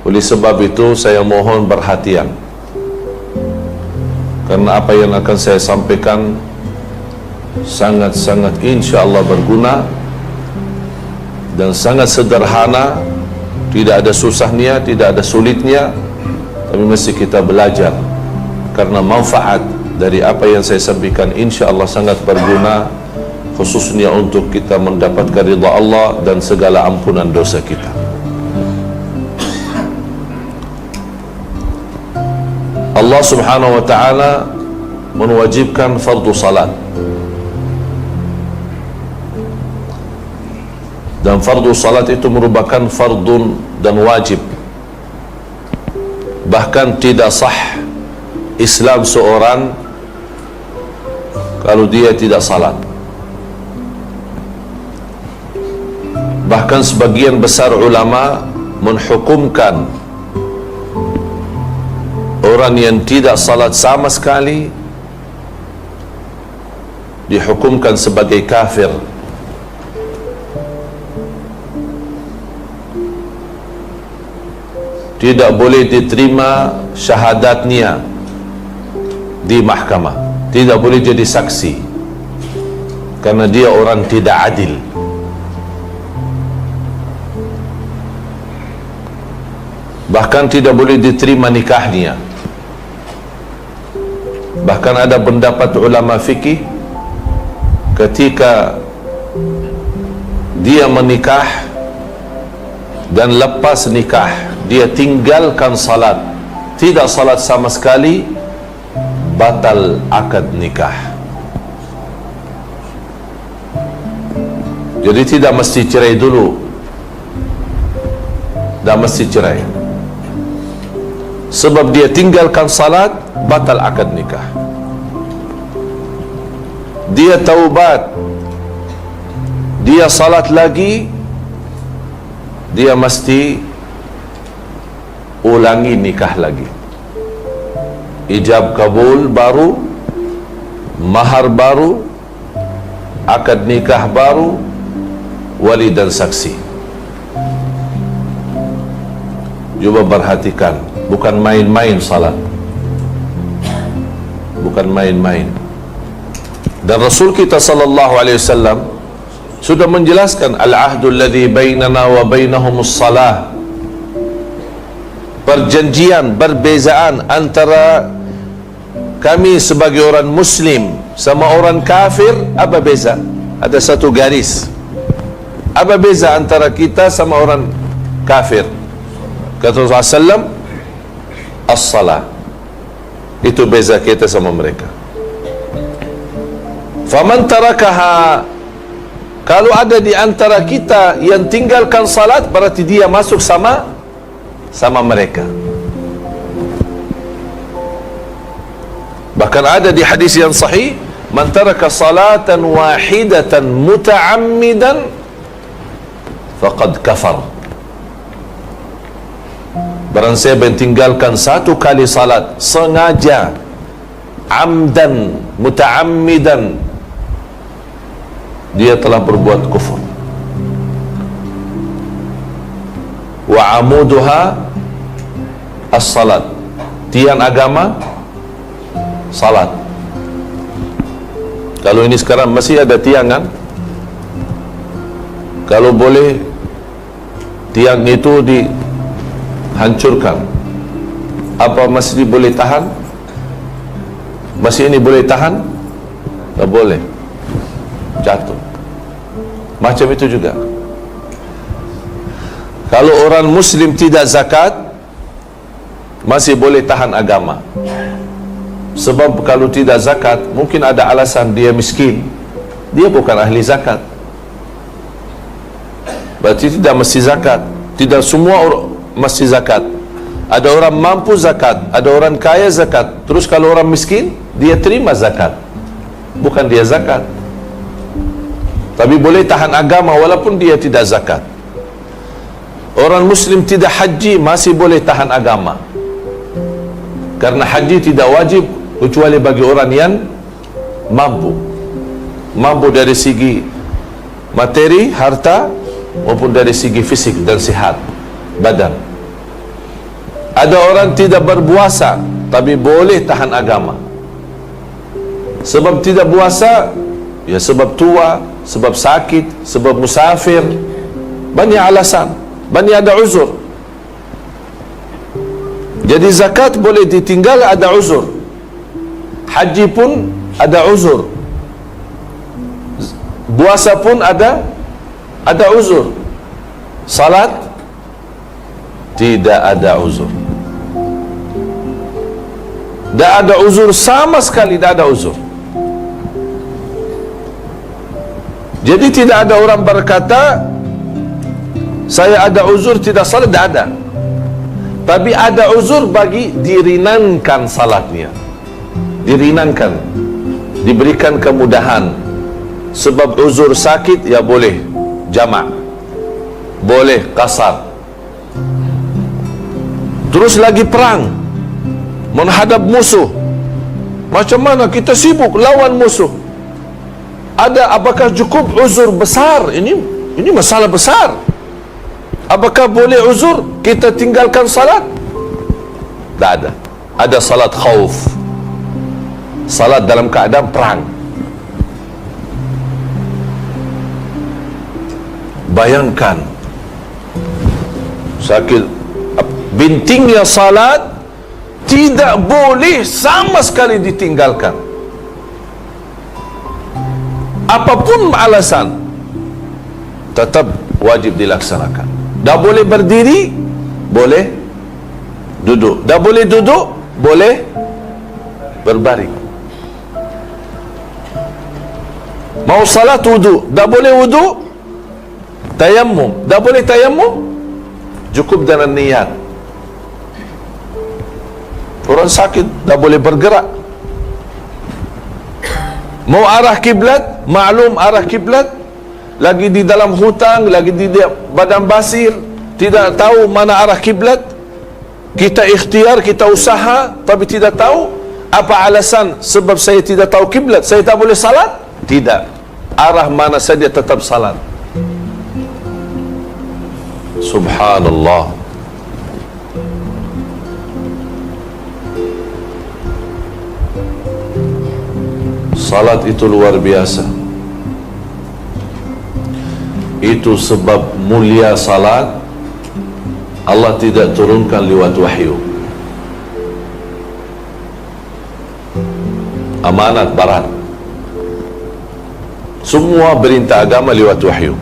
Oleh sebab itu saya mohon perhatian, karena apa yang akan saya sampaikan sangat-sangat insya-Allah berguna dan sangat sederhana, tidak ada susahnya, tidak ada sulitnya, tapi mesti kita belajar, karena manfaat dari apa yang saya sampaikan insya-Allah sangat berguna, khususnya untuk kita mendapatkan ridha Allah dan segala ampunan dosa kita. Allah Subhanahu wa ta'ala mewajibkan fardu salat, dan fardu salat itu merupakan fardun dan wajib. Bahkan tidak sah Islam seorang kalau dia tidak salat. Bahkan sebagian besar ulama menghukumkan orang yang tidak salat sama sekali dihukumkan sebagai kafir. Tidak boleh diterima syahadatnya di mahkamah, tidak boleh jadi saksi, karena dia orang tidak adil. Bahkan tidak boleh diterima nikahnya. Bahkan ada pendapat ulama fikih, ketika dia menikah dan lepas nikah dia tinggalkan salat, tidak salat sama sekali, batal akad nikah. Jadi tidak mesti cerai dulu, tidak mesti cerai. Sebab dia tinggalkan salat, batal akad nikah. Dia taubat, dia salat lagi, dia mesti ulangi nikah lagi. Ijab kabul baru, mahar baru, akad nikah baru, wali dan saksi. Cuba perhatikan, bukan main-main salat, bukan main-main. Dan Rasul kita sallallahu alaihi wasallam sudah menjelaskan al-ahdul ladzi bainana wa bainahumus salah. Perjanjian, perbezaan antara kami sebagai orang muslim sama orang kafir, apa beza? Ada satu garis. Apa beza antara kita sama orang kafir? Kata Rasulullah SAW, as-salah. Itu beza kita sama mereka. Faman tarakaha, kalau ada di antara kita yang tinggalkan salat, berarti dia masuk sama mereka. Bahkan ada di hadis yang sahih, man taraka salatan wahidatan muta'ammidan faqad kafar. Barang siapa yang tinggalkan satu kali salat sengaja, amdan, muta'ammidan, dia telah berbuat kufur. Wa amuduha as-salat, tiang agama salat. Kalau ini sekarang masih ada tiangan, kalau boleh tiang itu dihancurkan, apa masih boleh tahan? Masih ini boleh tahan? Tak boleh, jatuh. Macam itu juga kalau orang muslim tidak zakat, masih boleh tahan agama. Sebab kalau tidak zakat, mungkin ada alasan dia miskin, dia bukan ahli zakat, berarti tidak mesti zakat. Tidak semua orang mesti zakat. Ada orang mampu zakat, ada orang kaya zakat. Terus kalau orang miskin, dia terima zakat, bukan dia zakat. Tapi boleh tahan agama walaupun dia tidak zakat. Orang muslim tidak haji, masih boleh tahan agama, karena haji tidak wajib kecuali bagi orang yang mampu dari segi materi, harta, maupun dari segi fisik dan sihat badan. Ada orang tidak berpuasa tapi boleh tahan agama. Sebab tidak puasa, ya sebab tua, sebab sakit, sebab musafir. Banyak alasan, banyak ada uzur. Jadi zakat boleh ditinggal, ada uzur. Haji pun ada uzur. Puasa pun ada uzur. Salat tidak ada uzur. Tak ada uzur sama sekali, tak ada uzur. Jadi tidak ada orang berkata saya ada uzur tidak salat, tak ada. Tapi ada uzur bagi diringankan salatnya. Diringankan, diberikan kemudahan. Sebab uzur sakit, ya boleh jamak, boleh qasar. Terus lagi perang, menghadap musuh. Macam mana kita sibuk lawan musuh? Apakah cukup uzur besar? Ini masalah besar. Apakah boleh uzur kita tinggalkan salat? Tak ada. Ada salat khauf, salat dalam keadaan perang. Bayangkan sakit, bintingnya salat tidak boleh sama sekali ditinggalkan. Apapun alasan, tetap wajib dilaksanakan. Dah boleh berdiri, boleh duduk. Dah boleh duduk, boleh berbaring. Mau salat wudu, dah boleh wudu, tayammum. Dah boleh tayammum, cukup dengan niat. Orang sakit dah boleh bergerak. Mau arah kiblat, maklum arah kiblat, lagi di dalam hutang, lagi di padang pasir, tidak tahu mana arah kiblat. Kita ikhtiar, kita usaha, tapi tidak tahu. Apa alasan? Sebab saya tidak tahu kiblat, saya tak boleh salat? Tidak. Arah mana saja tetap salat. Subhanallah. Salat itu luar biasa. Itu sebab mulia salat, Allah tidak turunkan lewat wahyu. Amanat barat. Semua perintah agama lewat wahyu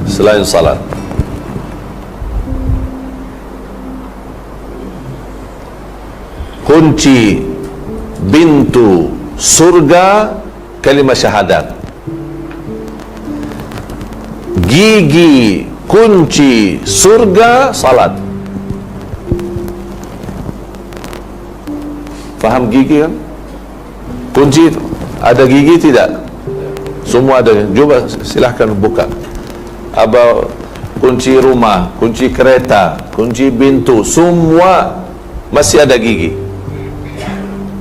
selain salat. Kunci pintu surga kalimah syahadat. Gigi kunci surga salat. Faham gigi kan? Kunci itu ada gigi tidak? Semua ada. Coba silahkan buka. Apa kunci rumah, kunci kereta, kunci pintu, semua masih ada gigi.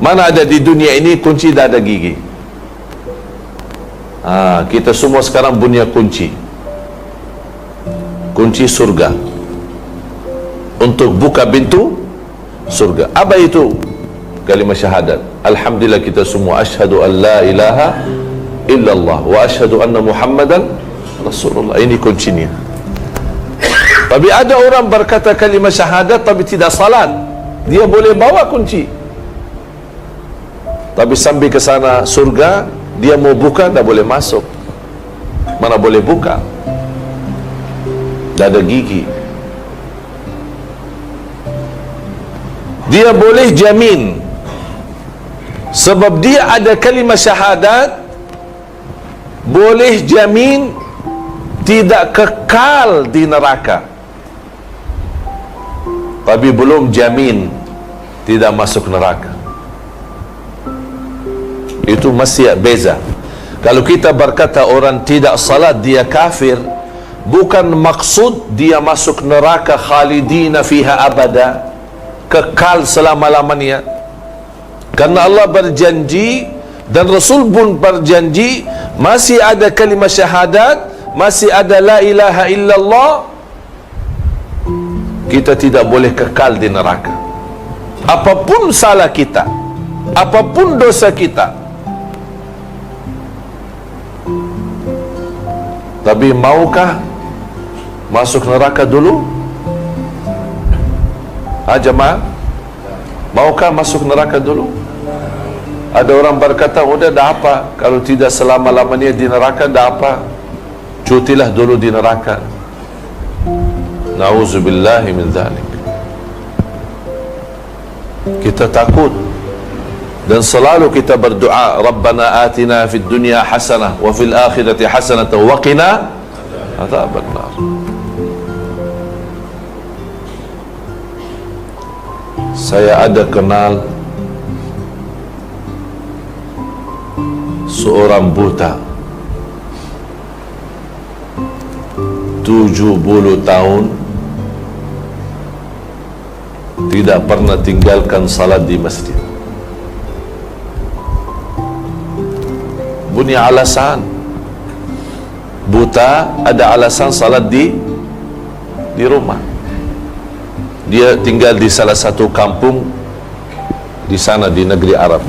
Mana ada di dunia ini kunci tak ada gigi? Kita semua sekarang punya kunci. Kunci surga untuk buka pintu surga. Apa itu? Kalimah syahadat. Alhamdulillah kita semua asyhadu an la ilaha illallah wa asyhadu anna Muhammadan Rasulullah. Ini kuncinya. Tapi ada orang berkata kalimah syahadat tapi tidak salat. Dia boleh bawa kunci, tapi sampai ke sana surga, dia mau buka tak boleh masuk. Mana boleh buka? Tak ada gigi. Dia boleh jamin, sebab dia ada kalimah syahadat, boleh jamin tidak kekal di neraka. Tapi belum jamin tidak masuk neraka. Itu masih beza. Kalau kita berkata orang tidak salat dia kafir, bukan maksud dia masuk neraka khalidina fiha abada, kekal selama-lamanya. Karena Allah berjanji dan Rasul pun berjanji, masih ada kalimah syahadat, masih ada la ilaha illallah, kita tidak boleh kekal di neraka. Apapun salah kita, apapun dosa kita, tapi maukah masuk neraka dulu? Jemaah, maukah masuk neraka dulu? Ada orang berkata, udah dah apa, kalau tidak selama-lamanya di neraka dah apa, cutilah dulu di neraka. Na'udzubillahi min dzalik. Kita takut dan selalu kita berdoa, Rabbana atina fid dunya hasanah wa fil akhirati hasanah wa qina adzabannar. Saya ada kenal seorang buta 70 tahun tidak pernah tinggalkan salat di masjid. Punya alasan, buta ada alasan salat di rumah. Dia tinggal di salah satu kampung di sana di negeri Arab.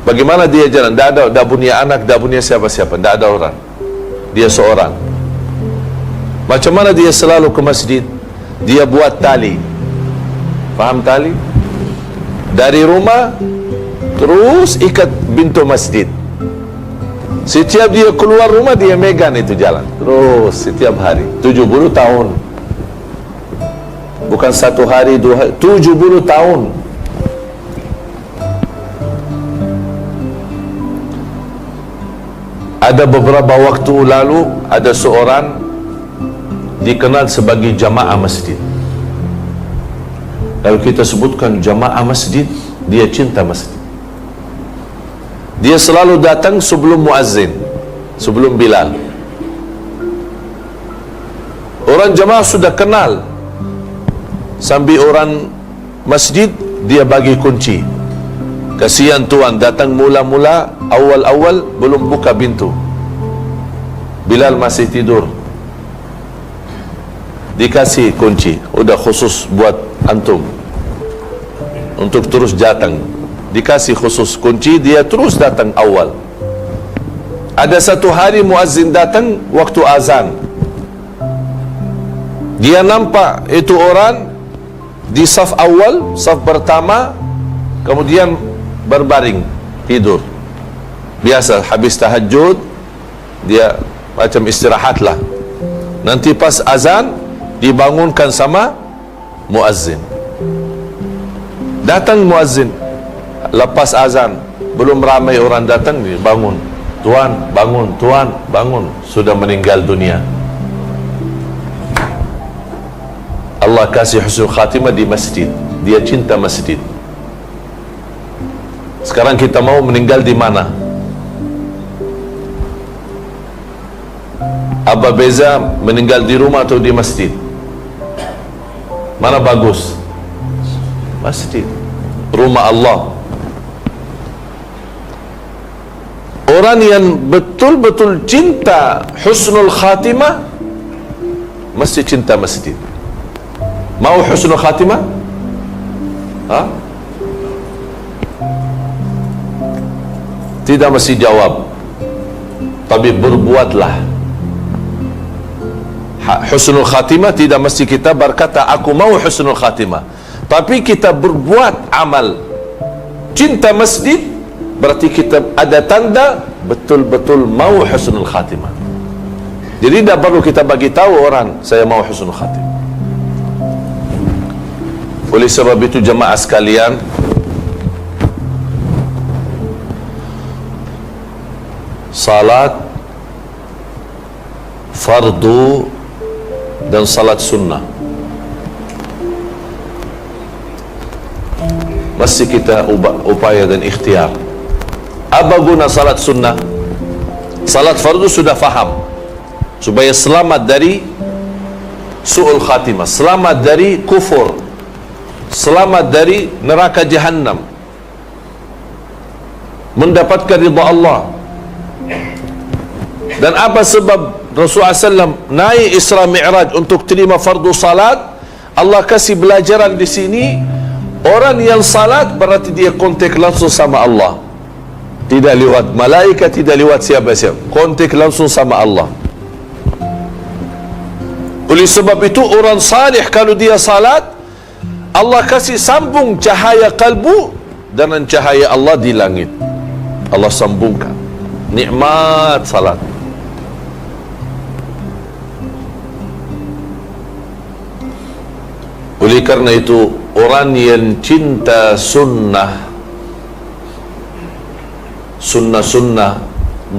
Bagaimana dia jalan? Dah punya anak, dah punya siapa-siapa, dah ada orang. Dia seorang. Macam mana dia selalu ke masjid? Dia buat tali. Faham tali? Dari rumah terus ikat pintu masjid. Setiap dia keluar rumah dia megang itu jalan. Terus setiap hari 70 tahun. Bukan satu hari, 2 hari, 70 tahun. Ada beberapa waktu lalu ada seorang dikenal sebagai jamaah masjid. Kalau kita sebutkan jamaah masjid, dia cinta masjid. Dia selalu datang sebelum muazzin, sebelum Bilal. Orang jamaah sudah kenal. Sambil orang masjid, dia bagi kunci. Kasihan tuan datang mula-mula, awal-awal belum buka pintu. Bilal masih tidur. Dikasih kunci, udah khusus buat antum untuk terus datang. Dikasih khusus kunci, dia terus datang awal. Ada satu hari muazzin datang waktu azan. Dia nampak itu orang di saf awal, saf pertama, kemudian berbaring tidur. Biasa habis tahajud dia macam istirahat lah. Nanti pas azan dibangunkan sama muazzin. Datang muazzin lepas azan, belum ramai orang datang, dia bangun. Tuan, bangun, tuan, bangun. Sudah meninggal dunia. Allah kasih husnul khatimah di masjid. Dia cinta masjid. Sekarang kita mau meninggal di mana? Apa beza meninggal di rumah atau di masjid? Mana bagus? Masjid, rumah Allah. Orang yang betul-betul cinta husnul khatimah mesti cinta masjid. Mau husnul khatimah? Tidak mesti jawab, tapi berbuatlah. Husnul khatimah tidak mesti kita berkata aku mau husnul khatimah, tapi kita berbuat amal cinta masjid, berarti kita ada tanda betul-betul mau husnul khatimah. Jadi tidak perlu kita bagi tahu orang saya mau husnul khatimah. Oleh sebab itu jemaah sekalian, salat fardu dan salat sunnah mesti kita upaya dan ikhtiar. Apa guna salat sunnah? Salat fardu sudah faham, supaya selamat dari su'ul khatimah, selamat dari kufur, selamat dari neraka jahannam, mendapatkan ridha Allah. Dan apa sebab Rasulullah SAW naik Isra Mi'raj untuk terima fardu salat? Allah kasih belajaran di sini, orang yang salat berarti dia kontak langsung sama Allah. Tidak lewat malaikat, tidak lewat siapa-siapa. Kontak langsung sama Allah. Oleh sebab itu orang salih kalau dia salat, Allah kasih sambung cahaya kalbu dengan cahaya Allah di langit. Allah sambungkan. Nikmat salat. Oleh karena itu, orang yang cinta sunnah,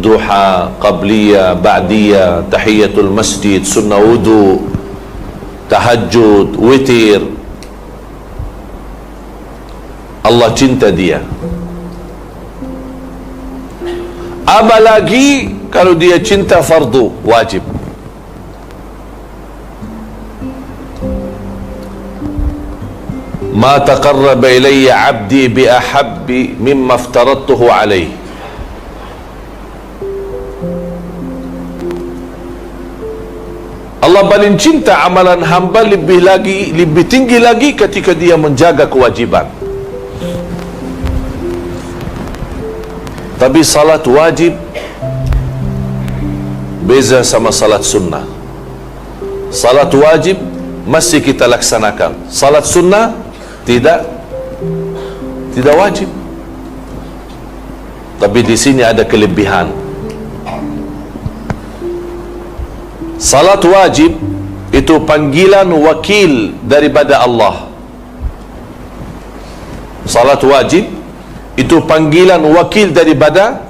duha, qabliyah, ba'diyah, tahiyatul masjid, sunnah wudu, tahajud, witir, Allah cinta dia. Apalagi kalau dia cinta fardu, wajib. Ma taqarraba ilayya 'abdi bi ahabbi mimma aftaradtuhu alayhi. Allah paling cinta amalan hamba lebih tinggi lagi ketika dia menjaga kewajiban. Tapi salat wajib beza sama salat sunnah. Salat wajib masih kita laksanakan. Salat sunnah tidak wajib. Tapi di sini ada kelebihan. Salat wajib itu panggilan wakil daripada Allah. Salat wajib itu panggilan wakil daripada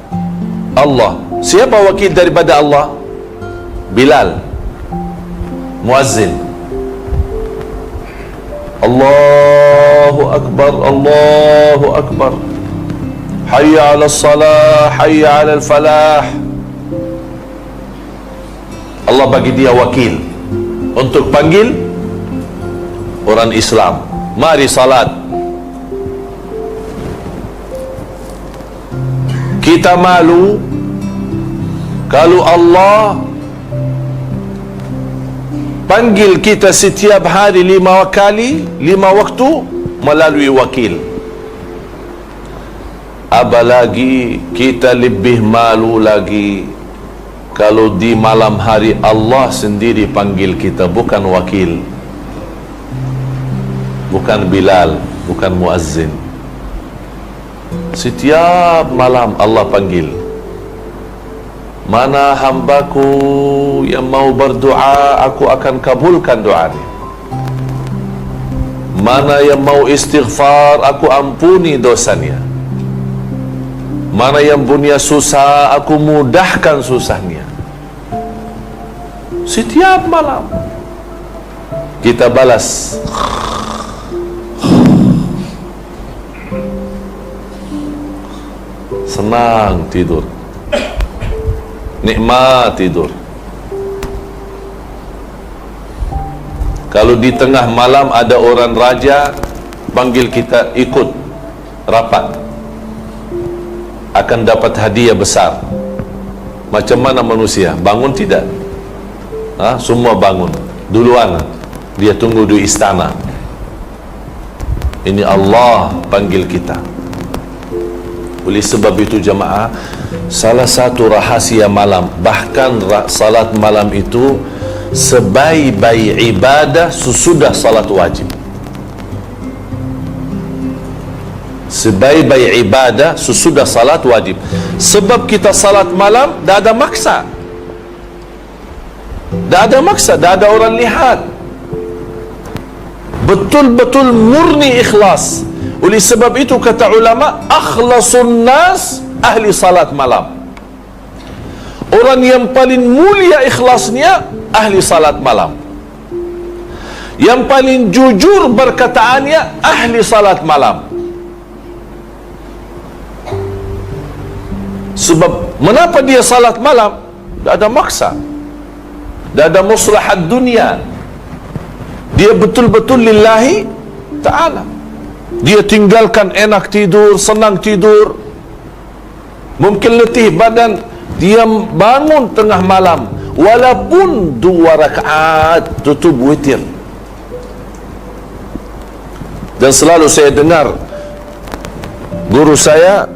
Allah. Siapa wakil daripada Allah? Bilal, muazzin. Allahu Akbar, Allahu Akbar. Hayya 'ala salah, hayya 'ala al-falah. Allah bagi dia wakil untuk panggil orang Islam, mari salat. Kita malu kalau Allah panggil kita setiap hari 5 kali, 5 waktu melalui wakil. Apalagi kita lebih malu lagi kalau di malam hari Allah sendiri panggil kita, bukan wakil, bukan Bilal, bukan muazzin. Setiap malam Allah panggil, mana hambaku yang mau berdoa, aku akan kabulkan doanya. Mana yang mau istighfar, aku ampuni dosanya. Mana yang punya susah, aku mudahkan susahnya. Setiap malam kita balas. Senang tidur, nikmat tidur. Kalau di tengah malam ada orang raja panggil kita ikut rapat, akan dapat hadiah besar. Macam mana manusia bangun tidak? Semua bangun duluan, dia tunggu di istana. Ini Allah panggil kita. Oleh sebab itu jemaah, salah satu rahasia malam, bahkan salat malam itu sebaik-baik ibadah sesudah salat wajib. Sebaik-baik ibadah sesudah salat wajib. Sebab kita salat malam dah ada maksa. Dah ada maksa, dah ada orang lihat. Betul-betul murni ikhlas. Oleh sebab itu kata ulama, akhlasun nas ahli salat malam. Orang yang paling mulia ikhlasnya ahli salat malam. Yang paling jujur berkataannya ahli salat malam. Sebab kenapa dia salat malam? Tak ada maksa, tak ada maslahat dunia. Dia betul-betul lillahi ta'ala. Dia tinggalkan enak tidur, senang tidur, mungkin letih badan, dia bangun tengah malam walaupun 2 rakaat tutup witir. Dan selalu saya dengar guru saya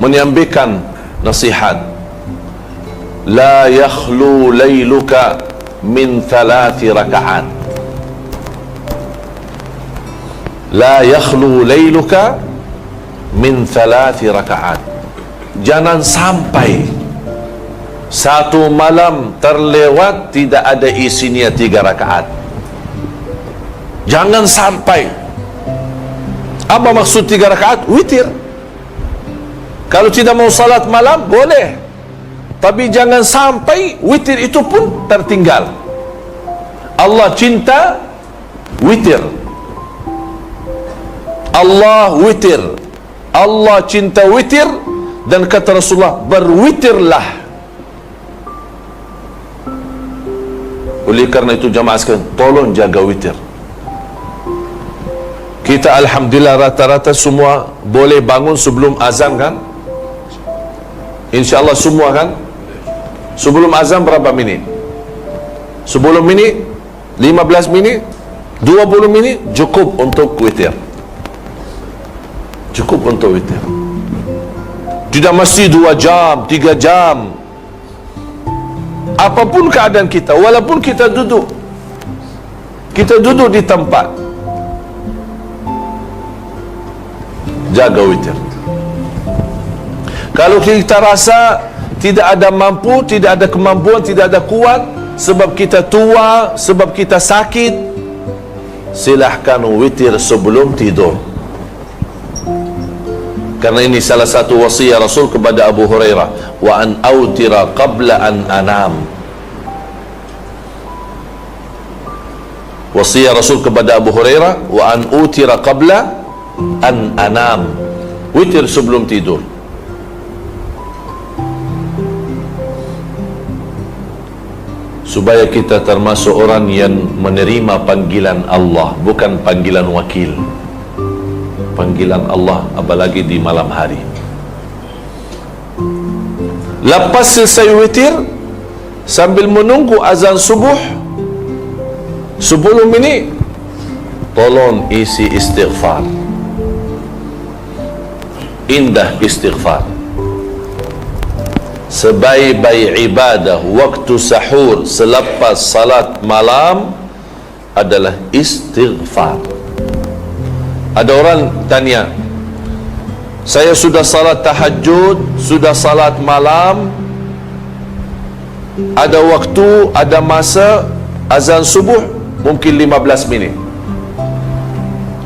menyampaikan nasihat, la yakhlu layluka min 3 rakaat. La yakhlu layluka min 3 rakaat. Jangan sampai satu malam terlewat tidak ada isinya 3 rakaat. Jangan sampai. Apa maksud 3 rakaat? Witir. Kalau tidak mau salat malam boleh, tapi jangan sampai witir itu pun tertinggal. Allah cinta witir. Allah witir. Allah cinta witir. Dan kata Rasulullah, berwitirlah. Oleh karena itu jamaah sekalian, tolong jaga witir. Kita alhamdulillah rata-rata semua boleh bangun sebelum azan kan? InsyaAllah semua kan? Sebelum azan berapa minit? 10 minit? 15 minit? 20 minit? Cukup untuk witir. Cukup untuk witir. Tidak mesti 2 jam, 3 jam. Apapun keadaan kita, walaupun kita duduk di tempat, jaga witir. Kalau kita rasa tidak ada mampu, tidak ada kemampuan, tidak ada kuat, sebab kita tua, sebab kita sakit, silahkan witir sebelum tidur. Karena ini salah satu wasiat Rasul kepada Abu Hurairah, wa an autira qabla an anam. Wasiat Rasul kepada Abu Hurairah, wa an utira qabla an anam. Witir sebelum tidur. Supaya kita termasuk orang yang menerima panggilan Allah, bukan panggilan wakil. Panggilan Allah, apalagi di malam hari. Lepas selesai witir, sambil menunggu azan subuh 10 minit, tolong isi istighfar. Indah istighfar. Sebaik-baik ibadah waktu sahur selepas salat malam adalah istighfar. Ada orang tanya, saya sudah salat tahajud, sudah salat malam, ada waktu, ada masa azan subuh mungkin 15 minit.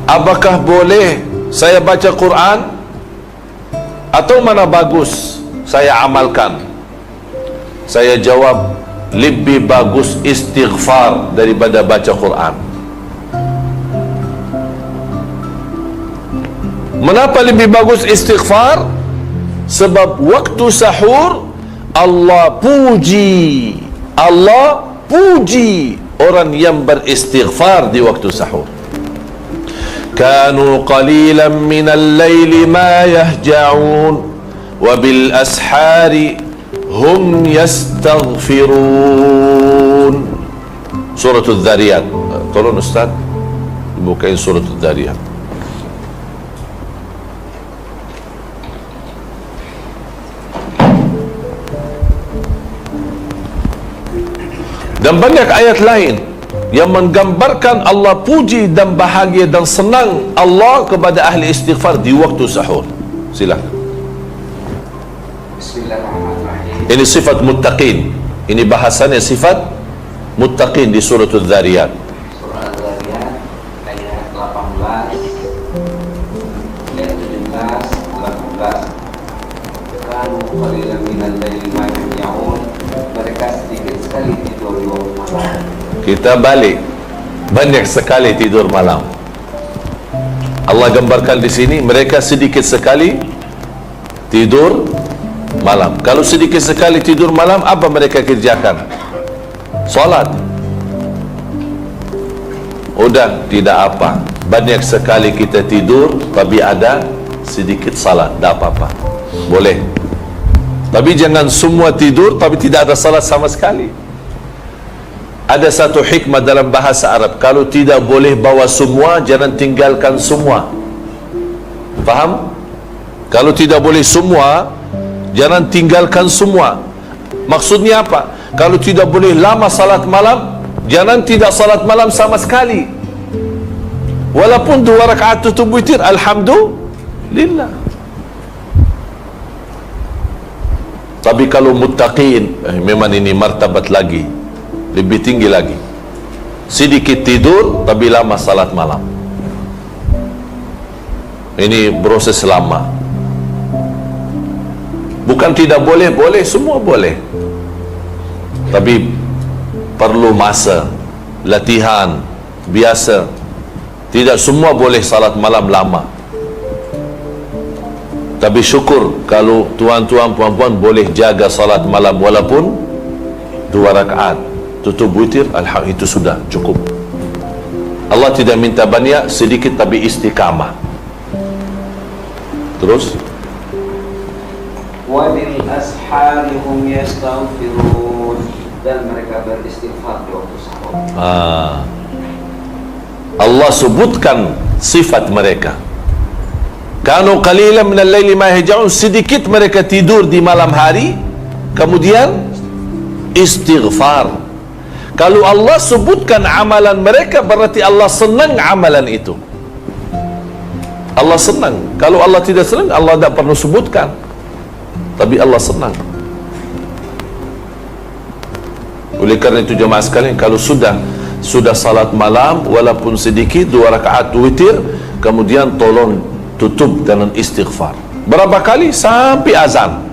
Apakah boleh saya baca Quran atau mana bagus saya amalkan? Saya jawab, lebih bagus istighfar daripada baca Quran. Mengapa lebih bagus istighfar? Sebab waktu sahur Allah puji orang yang beristighfar di waktu sahur. Kanu qalilan minal laili ma yahja'un wa bil ashari hum yastaghfirun. Surah Al-Dhariyat. Tolong Ustaz bukain Surah Al-Dhariyat. Dan banyak ayat lain yang menggambarkan Allah puji dan bahagia dan senang Allah kepada ahli istighfar di waktu sahur. Silakan. Bismillahirrahmanirrahim. Ini sifat muttaqin. Ini bahasannya sifat muttaqin di surah Al-Dhariyat. Surah Al-Dhariyat ayat 18, ayat 17, 18. Kanu qalilan minal laili ma yahja'un. Mereka sedikit sekali tidur di waktu malam. Kita balik, banyak sekali tidur malam. Allah gambarkan di sini mereka sedikit sekali tidur malam. Kalau sedikit sekali tidur malam, apa mereka kerjakan? Salat. Udah, tidak apa. Banyak sekali kita tidur, tapi ada sedikit salat, tak apa-apa. Boleh. Tapi jangan semua tidur tapi tidak ada salat sama sekali. Ada satu hikmah dalam bahasa Arab, kalau tidak boleh bawa semua, jangan tinggalkan semua. Faham? Kalau tidak boleh semua, jangan tinggalkan semua. Maksudnya apa? Kalau tidak boleh lama salat malam, jangan tidak salat malam sama sekali. Walaupun 2 rakaat tutup witir, alhamdulillah. Tapi kalau muttaqin, memang ini martabat lagi, lebih tinggi lagi. Sedikit tidur tapi lama salat malam. Ini proses lama. Bukan tidak boleh, boleh, semua boleh. Tapi perlu masa, latihan, biasa. Tidak semua boleh salat malam lama. Tapi syukur kalau tuan-tuan, puan-puan boleh jaga salat malam walaupun 2 rakaat. Tutup witir, alhamdulillah, itu sudah cukup. Allah tidak minta banyak, sedikit tapi istiqamah. Terus Wa bil ashari hum yastaghfirun, dan mereka beristighfar di waktu sahur. Allah sebutkan sifat mereka. Kanu qalilan minal laili ma yahjaun, sedikit mereka tidur di malam hari, kemudian istighfar. Kalau Allah sebutkan amalan mereka, berarti Allah senang amalan itu. Allah senang. Kalau Allah tidak senang, Allah tidak perlu sebutkan. Tapi Allah senang. Oleh kerana itu jemaah sekalian, kalau sudah salat malam walaupun sedikit 2 rakaat witir, kemudian tolong tutup dengan istighfar. Berapa kali? Sampai azan.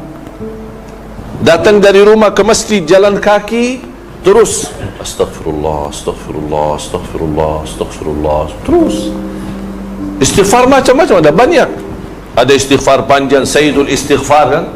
Datang dari rumah ke masjid jalan kaki, terus astagfirullah, astagfirullah, astagfirullah, astagfirullah, terus istighfar macam-macam, ada banyak. Ada istighfar panjang, sayyidul istighfar kan,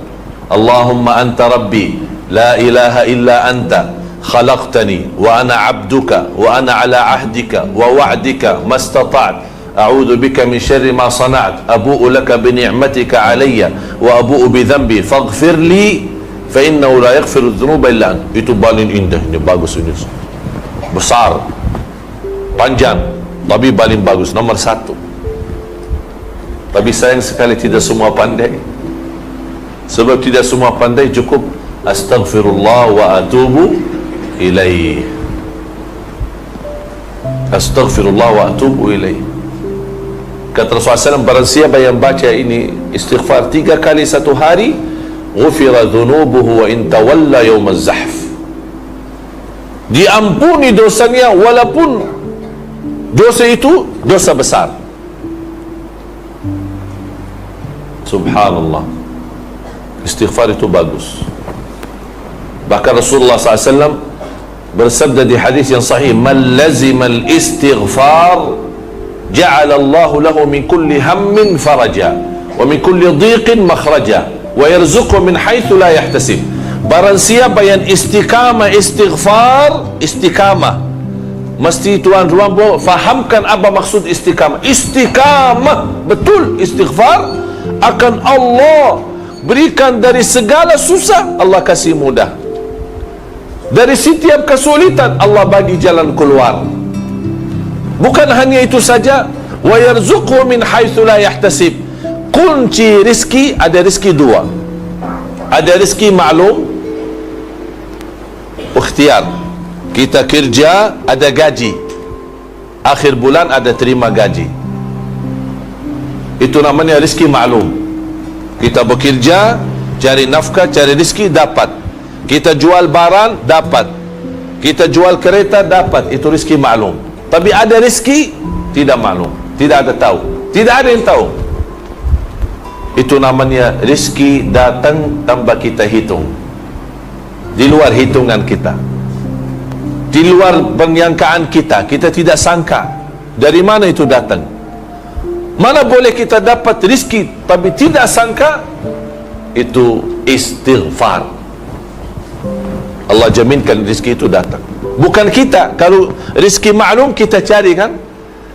Allahumma anta rabbi la ilaha illa anta khalaqtani wa ana abduka wa ana ala ahdika wa wa'dika mastata'at a'udzu bika min syarri ma sana'at abu'u laka bi ni'matika alayya wa abu'u bi dhanbi faghfir li fa innahu la yaghfiru dhunuba illa anta. Itu paling indah, ini bagus, ini besar, panjang, tapi paling bagus, nomor 1. Tapi sayang sekali tidak semua pandai. Sebab tidak semua pandai, cukup astaghfirullah wa atubu ilaih, astaghfirullah wa atubu ilaih. Kata Rasulullah SAW, barang siapa yang baca ini istighfar 3 kali satu hari, ghufira dhunubuhu wa in tawalla yawm az-zahf, diampuni dosanya walaupun dosa itu dosa besar. Subhanallah, istighfar itu bagus. Bahkan Rasulullah SAW bersabda di hadis yang sahih, man lazima al-istighfar ja'ala Allahu lahu min kulli hammin faraja wa min kulli dhiqin makhraja wa yarzuqhu min haitsu la yahtasib. Barang siapa yang istiqamah istighfar, istiqamah, mesti tuan-tuan fahamkan apa maksud istiqamah. Istiqamah betul istighfar, akan Allah berikan dari segala susah, Allah kasih mudah. Dari setiap kesulitan, Allah bagi jalan keluar. Bukan hanya itu saja, wa yarzuqhu min haitsu la yahtasib. Kunci rezeki, ada rezeki 2. Ada rezeki maklum, ikhtiar. Kita kerja, ada gaji. Akhir bulan ada terima gaji. Itu namanya rezeki maklum. Kita bekerja, cari nafkah, cari rezeki, dapat. Kita jual barang, dapat. Kita jual kereta, dapat. Itu rezeki maklum. Tapi ada rezeki tidak maklum, tidak ada tahu, tidak ada yang tahu. Itu namanya rezeki datang tanpa kita hitung, di luar hitungan kita, di luar penyangkaan kita. Kita tidak sangka dari mana itu datang. Mana boleh kita dapat rezeki tapi tidak sangka, itu istighfar. Allah jaminkan rezeki itu datang. Bukan kita. Kalau rezeki maklum kita cari kan,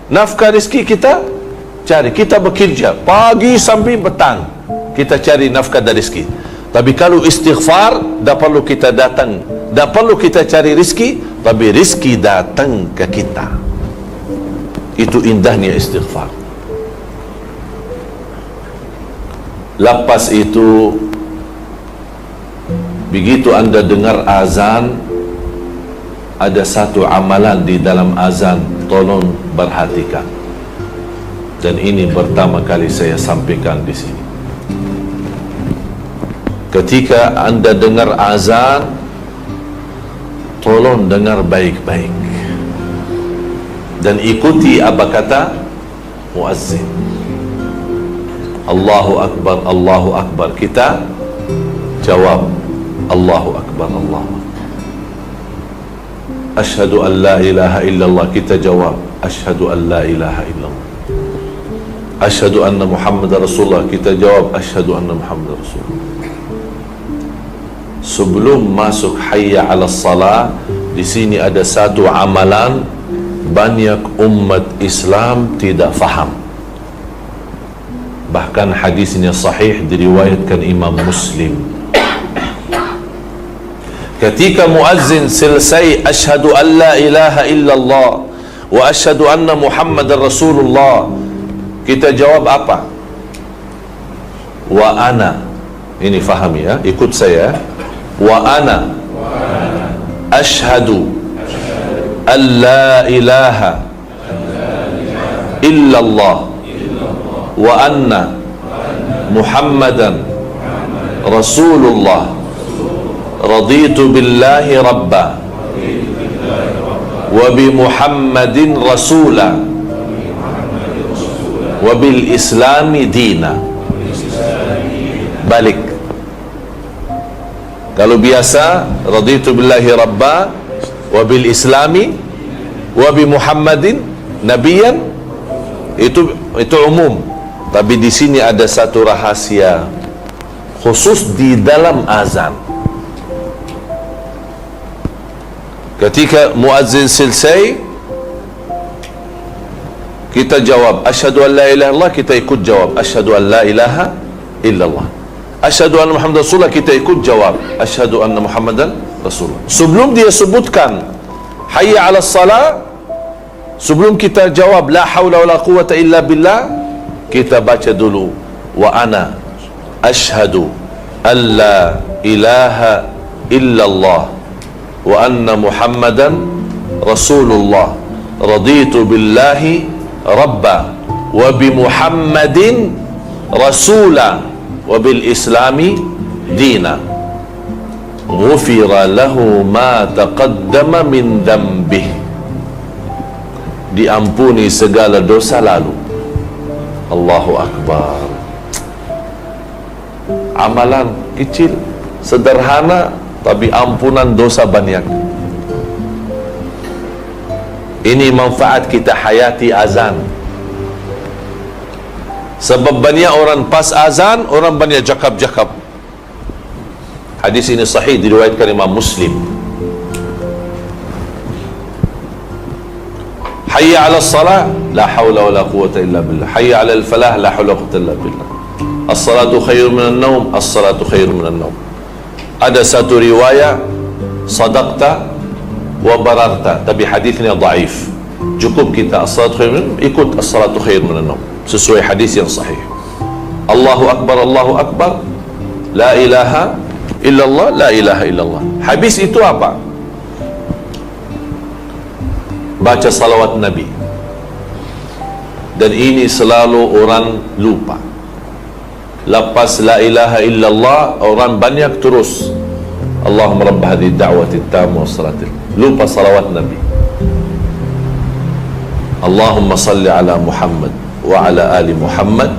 nafkah rezeki kita cari, kita bekerja pagi sampai petang, kita cari nafkah dari rezeki. Tapi kalau istighfar, tak perlu kita datang Tak perlu kita cari rizki, tapi rizki datang ke kita. Itu indahnya istighfar. Lepas itu, begitu anda dengar azan, ada satu amalan di dalam azan, tolong perhatikan. Dan ini pertama kali saya sampaikan di sini. Ketika anda dengar azan, tolong dengar baik-baik dan ikuti apa kata muazzin. Allahu Akbar, Allahu Akbar. Kita jawab Allahu Akbar, Allahu Akbar. Asyhadu an la ilaha illallah. Kita jawab asyhadu an la ilaha illallah. Asyhadu anna Muhammad Rasulullah. Kita jawab asyhadu anna Muhammad Rasulullah. Sebelum masuk hayya 'ala salah, di sini ada satu amalan banyak umat Islam tidak faham. Bahkan hadisnya sahih diriwayatkan Imam Muslim. Ketika muazzin selesai asyhadu an la ilaha illallah wa asyhadu anna Muhammadar Rasulullah, kita jawab apa? Wa ana. Ini fahami ya, ikut saya. Wa ana ashhadu an la ilaha illallah wa anna Muhammadan Rasulullah, raditu billahi rabba wa bi Muhammadin rasula wa bil islami dina. Balik. Kalau biasa raditu billahi rabba wa bil islami wa bi Muhammadin nabiyan, itu umum. Tapi di sini ada satu rahasia khusus di dalam azan. Ketika muazzin selesai, kita jawab asyhadu an la ilaha illallah, kita ikut jawab asyhadu an la ilaha illallah. Asyhadu anna Muhammadan Rasulullah, kita ikut jawab asyhadu anna Muhammadan Rasulullah. Sebelum dia sebutkan hayya 'ala salah, sebelum kita jawab la haula wala quwata illa billah, kita baca dulu wa ana asyhadu an la ilaha illallah wa anna Muhammadan Rasulullah, raditu billahi rabba wa bi Muhammadin rasula wa bil islami dina, ghufira lahu ma taqaddama min dhanbih, diampuni segala dosa lalu. Allahu Akbar. Amalan kecil, sederhana, tapi ampunan dosa banyak. Ini manfaat kita hayati azan. Sebab banyak orang pas azan, orang banyak jakab-jakab. Hadis ini sahih diriwayatkan Imam Muslim. Hayya 'ala salah, la haula wala quwwata illa billah. Hayya 'ala al-falah, la haula wala quwwata illa billah. As-salatu khairun minan naum, as-salatu khairun minan naum. Ada satu riwayat sadaqta wa bararta, tapi hadisnya dhaif. Cukup kita as-salatu khairun, ikut as-salatu khairun minan naum, sesuai hadis yang sahih. Allahu Akbar, Allahu Akbar, la ilaha illallah, la ilaha illallah. Habis itu apa? Baca salawat Nabi. Dan ini selalu orang lupa. Lepas la ilaha illallah, orang banyak terus Allahumma rabb hadhihi da'wati tamma wassalatil, lupa salawat Nabi. Allahumma salli ala Muhammad wa ala ali Muhammad,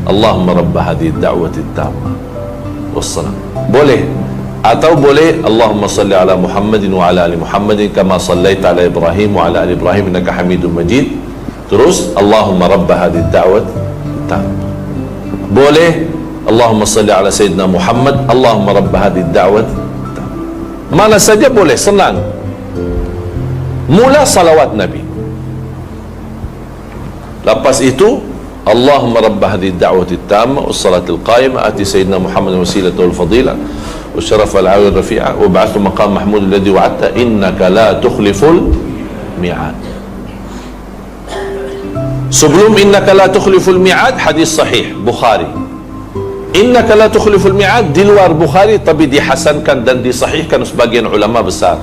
Allahumma rabb hadhihi da'wati tamma wassalam. Boleh, atau boleh Allahumma salli ala Muhammadin wa ala ali Muhammadin kama sallaita ala Ibrahim wa ala ali Ibrahim innaka Hamidum Majid. Terus Allahumma rabb hadhihi da'wati tamma. Boleh Allahumma salli ala Sayyidina Muhammad, Allahumma rabb hadhihi da'wat. Mana saja boleh, senang. Mula salawat Nabi. Lepas itu Allahumma rabb hadhihi da'wati tamma was salatil qaimah ati Sayyidina Muhammad wasilata wal fadilah والشرف والعالي الرفيع وابعث مقام محمود الذي وعدت إنك لا تخلف الميعاد. Sebelum innaka la tukhliful mi'ad, hadis sahih Bukhari. Innaka la tukhliful mi'ad di luar Bukhari, tapi dihasankan dan disahihkan sebagian ulama besar.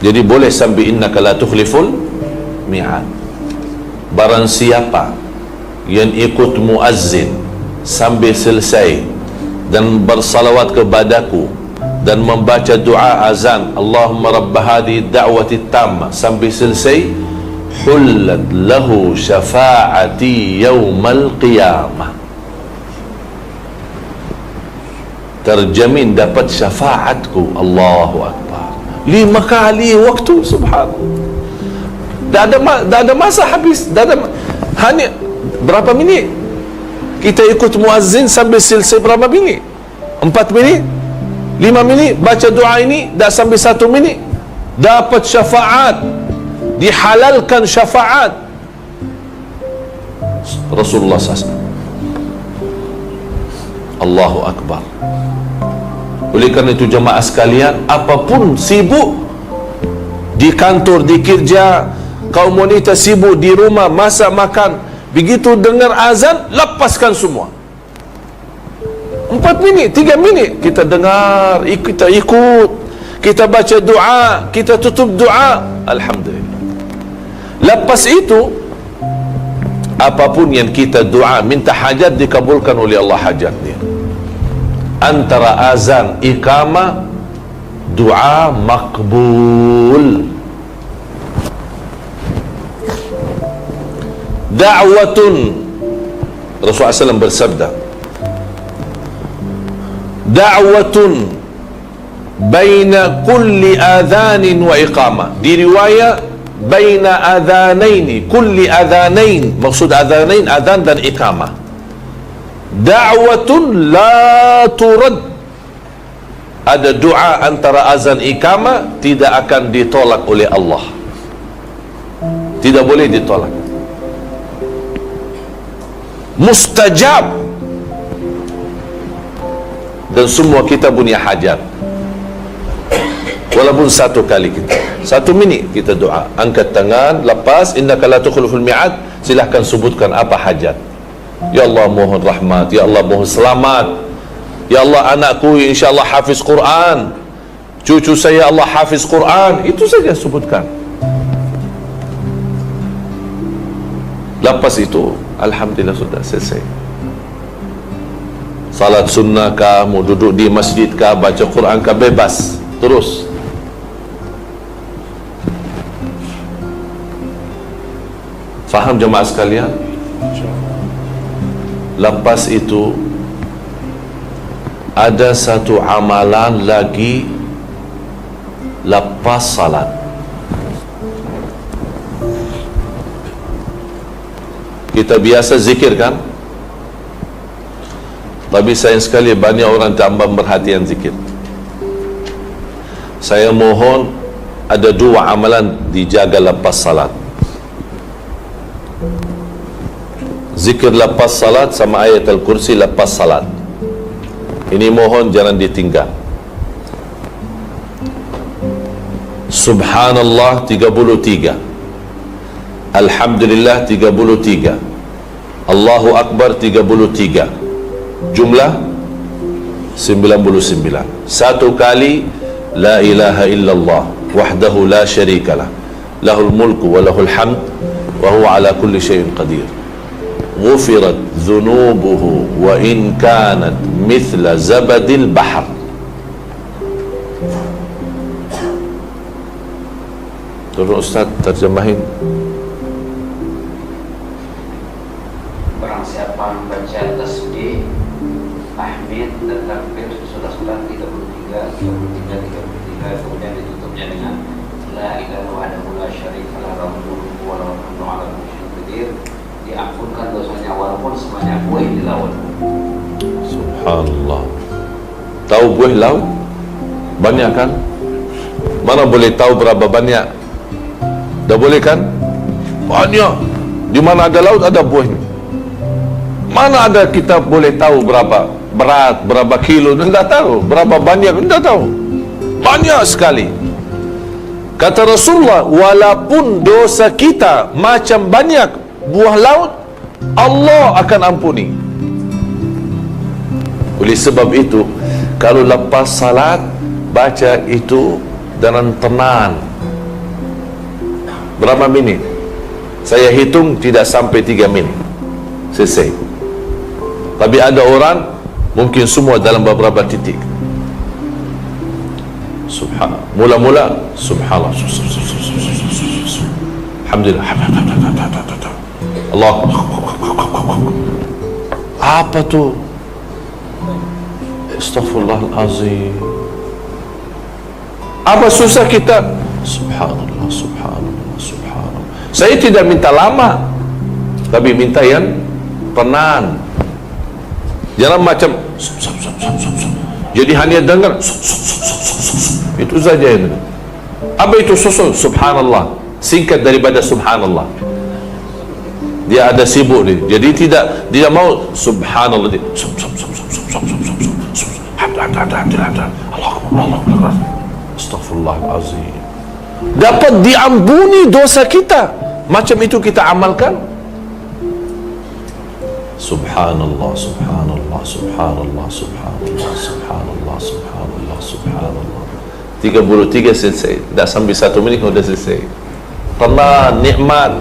Jadi boleh sambil innaka la tukhliful mi'ad. Barang siapa yang ikut muazzin sambil selesai dan bersalawat kepadaku dan membaca doa azan Allahumma rabb hadhihi da'wati tammah sambil selesai, hullat lahu syafa'ati yaumal qiyamah, terjamin dapat syafaatku. Allahu Akbar. 5 kali waktu, subhanallah. Dah ada masa habis, hanya berapa minit kita ikut muazzin sambil selesai, berapa minit? 4 minit, 5 minit baca doa ini, dah sampai 1 minit dapat syafaat, dihalalkan syafaat Rasulullah SAW. Allahu Akbar. Oleh kerana itu jemaah sekalian, apapun sibuk di kantor, di kerja, kaum wanita sibuk di rumah masak makan, begitu dengar azan lepaskan semua. 4 minit, 3 minit kita dengar, kita ikut, kita baca doa, kita tutup doa, alhamdulillah. Lepas itu apapun yang kita doa minta hajat dikabulkan oleh Allah hajat dia. Antara azan iqamah doa makbul. Da'watun, Rasulullah SAW bersabda, da'watun baina kulli adhanin wa iqamah. Di riwayat baina adhanaini, kulli adhanain, maksud adhanain adhan dan iqamah. Da'watun la turad, ada doa antara azan iqamah tidak akan ditolak oleh Allah, tidak boleh ditolak, mustajab. Dan semua kita punya hajat, walaupun 1 kali kita 1 minit kita doa, angkat tangan, lepas innaka la tukhliful mi'ad, silahkan sebutkan apa hajat. Ya Allah mohon rahmat, ya Allah mohon selamat, ya Allah anakku insyaAllah hafiz Quran, cucu saya Allah hafiz Quran, itu saja sebutkan. Lepas itu alhamdulillah sudah selesai. Salat sunnah kah, mau duduk di masjid kah, baca Quran kah, bebas terus. Faham jemaah sekalian? Lepas itu ada satu amalan lagi lepas salat. Kita biasa zikir kan? Tapi sayang sekali banyak orang tambah perhatian zikir. Saya mohon ada 2 amalan dijaga lepas salat. Zikir lepas salat sama ayat al-kursi lepas salat. Ini mohon jangan ditinggal. Subhanallah 33, Alhamdulillah 33, Allahu Akbar 33, jumlah 99. 1 kali la ilaha illallah wahdahu la syarikalah, lahul mulku wa lahul hamd wa huwa ala kulli syai'in qadir, ghufirat dhunubuhu wa in kanat mithla zabadil bahr. Tolong Ustaz terjemahin. Barang siapa membaca tasbih, tahmid dan takbir sudah 33, kemudian ditutupnya dengan la ilaha wahdahu la syarikalah lahul mulku wa lahul hamdu ala kulli syai'in qadir, diampunkan dosanya walaupun sebanyak buih di laut. Subhanallah. Tahu buih laut? Banyak kan? Mana boleh tahu berapa banyak? Dah boleh kan? Banyak. Di mana ada laut ada buihnya. Mana ada kita boleh tahu berapa? berat, berapa kilo, tidak tahu. Berapa banyak, tidak tahu. Banyak sekali. Kata Rasulullah, walaupun dosa kita macam banyak buah laut, Allah akan ampuni. Oleh sebab itu, kalau lepas salat, baca itu dengan tenang. Berapa minit? Saya hitung tidak sampai 3 minit. Selesai. Tapi ada orang mungkin semua dalam beberapa titik. Subhanallah. Mula-mula subhanallah. Alhamdulillah. Allah. Apa tu? Astaghfirullahalazim. Apa susah kita? Subhanallah, subhanallah, subhanallah. Saya tidak minta lama, tapi minta yang tenang. Jangan macam jadi hanya dengar itu saja ini. Apa itu susul? Subhanallah. Singkat daripada subhanallah. Dia ada sibuk ni. Jadi tidak mau subhanallah. Astaghfirullahalazim. Dapat diampuni dosa kita. Macam itu kita amalkan. Subhanallah, subhanallah, subhanallah, subhanallah, subhanallah, subhanallah, subhanallah. 33 selesai. Dah sampai 1 minit sudah selesai. Tenang, nikmat.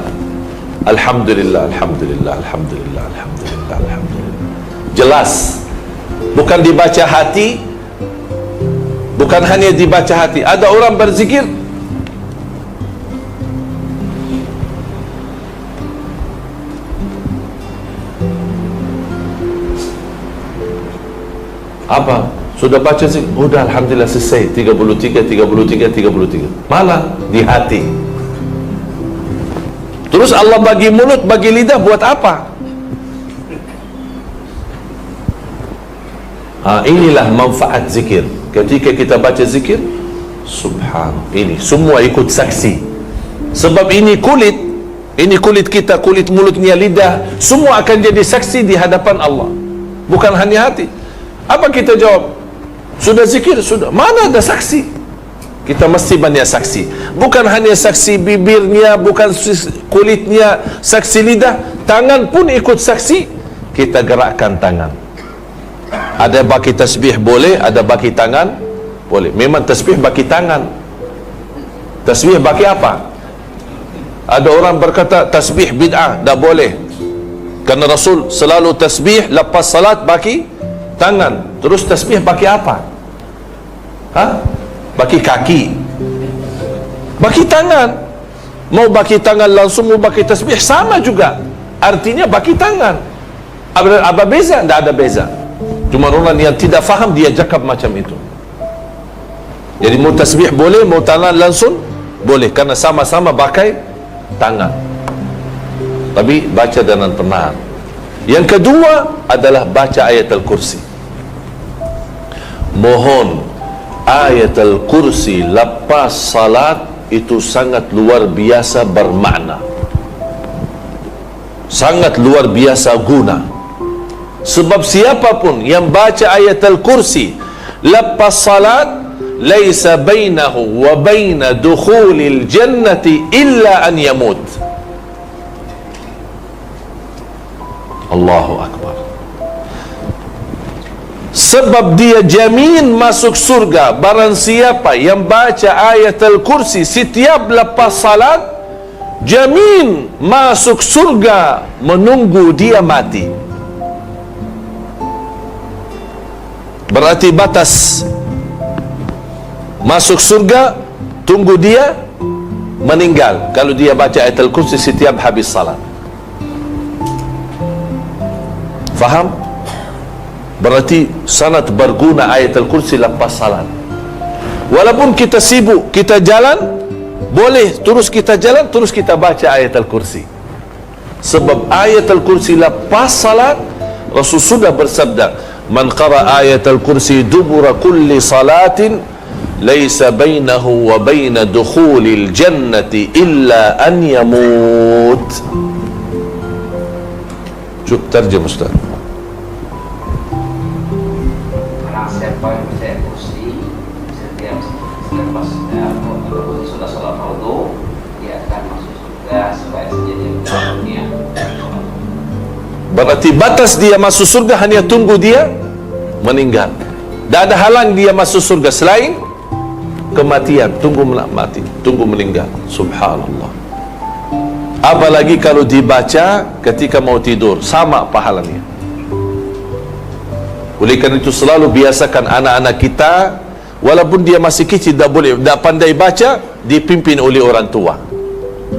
Alhamdulillah, alhamdulillah, alhamdulillah, alhamdulillah, alhamdulillah. Jelas. Bukan dibaca hati. Bukan hanya dibaca hati. Ada orang berzikir, apa? Sudah baca sih? Udah alhamdulillah selesai. 33, 33, 33. Malah di hati. Terus Allah bagi mulut, bagi lidah buat apa? Inilah manfaat zikir. Ketika kita baca zikir, subhanallah, ini semua ikut saksi. Sebab ini kulit kita, kulit mulutnya, lidah, semua akan jadi saksi di hadapan Allah. Bukan hanya hati. Apa kita jawab? Sudah zikir, sudah. Mana ada saksi? Kita mesti banyak saksi. Bukan hanya saksi bibirnya, bukan kulitnya, saksi lidah, tangan pun ikut saksi. Kita gerakkan tangan. Ada baki tasbih boleh, ada baki tangan boleh. Memang tasbih baki tangan. Tasbih baki apa? Ada orang berkata tasbih bid'ah, tak boleh. Kerana Rasul selalu tasbih lepas salat baki tangan. Terus tasbih baki apa? Baki kaki. Baki tangan. Mau baki tangan langsung, mau baki tasbih sama juga. Artinya baki tangan. Apa beza? Tak ada beza. Cuma orang yang tidak faham dia cakap macam itu. Jadi mau tasbih boleh, mau tangan langsung boleh, karena sama-sama pakai tangan. Tapi baca dengan tenang. Yang kedua adalah baca ayat Al-Kursi. Mohon ayat Al-Kursi lepas salat itu sangat luar biasa bermakna. Sangat luar biasa guna. Sebab siapapun yang baca ayat Al-Kursi lepas salat, laisa bainahu wa baina dukhulil jannati illa an yamut. Allahu Akbar. Sebab dia jamin masuk surga. Barang siapa yang baca ayat Al-Kursi setiap lepas salat, jamin masuk surga menunggu dia mati. Berarti batas masuk surga tunggu dia meninggal kalau dia baca ayat Al-Kursi setiap habis salat. Faham? Berarti sangat berguna ayat Al-Kursi lepas salat. Walaupun kita sibuk, kita jalan, boleh terus kita jalan, terus kita baca ayat Al-Kursi. Sebab ayat Al-Kursi lepas salat, Rasul sudah bersabda, man qara ayat Al-Kursi dubura kulli salatin laisa bainahu wa baina dukhulil jannati illa an yamut. Cukup terjem Ustaz. siapa yang percaya kursi setiap selepas ataupun sudah sholat fardu dia akan masuk surga supaya saja dia meninggal dunia. Berarti batas dia masuk surga hanya tunggu dia meninggal. Tak ada halang dia masuk surga selain kematian. Tunggu mati, tunggu meninggal. Subhanallah. Apalagi kalau dibaca ketika mau tidur, sama pahalanya. Oleh kerana itu selalu biasakan anak-anak kita, walaupun dia masih kecil, tak pandai baca, dipimpin oleh orang tua,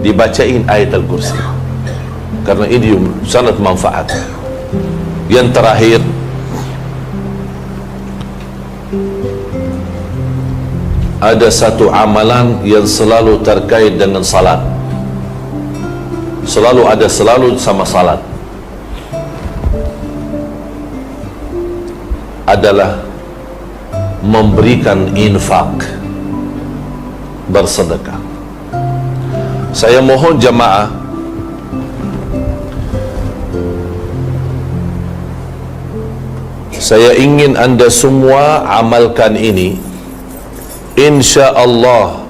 dibacain ayat Al-Kursi, karena ini sangat manfaat. Yang terakhir, ada satu amalan yang selalu terkait dengan salat, selalu sama salat, adalah memberikan infak, bersedekah. Saya mohon jamaah saya ingin anda semua amalkan ini. Insya Allah